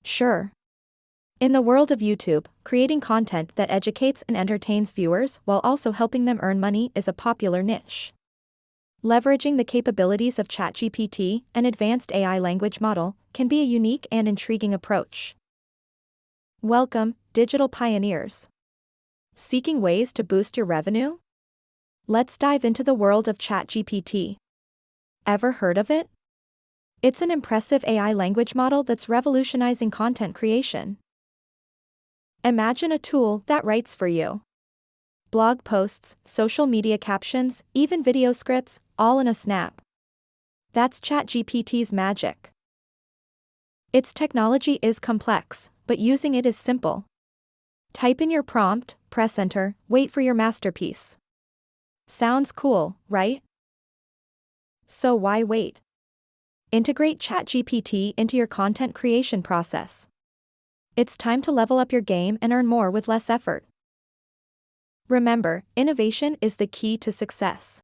Sure. In the world of YouTube, creating content that educates and entertains viewers while also helping them earn money is a popular niche. Leveraging the capabilities of ChatGPT, an advanced AI language model, can be a unique and intriguing approach. Welcome, digital pioneers. Seeking ways to boost your revenue? Let's dive into the world of ChatGPT. Ever heard of it? It's an impressive AI language model that's revolutionizing content creation. Imagine a tool that writes for you. Blog posts, social media captions, even video scripts, all in a snap. That's ChatGPT's magic. Its technology is complex, but using it is simple. Type in your prompt, press enter, wait for your masterpiece. Sounds cool, right? So why wait? Integrate ChatGPT into your content creation process. It's time to level up your game and earn more with less effort. Remember, innovation is the key to success.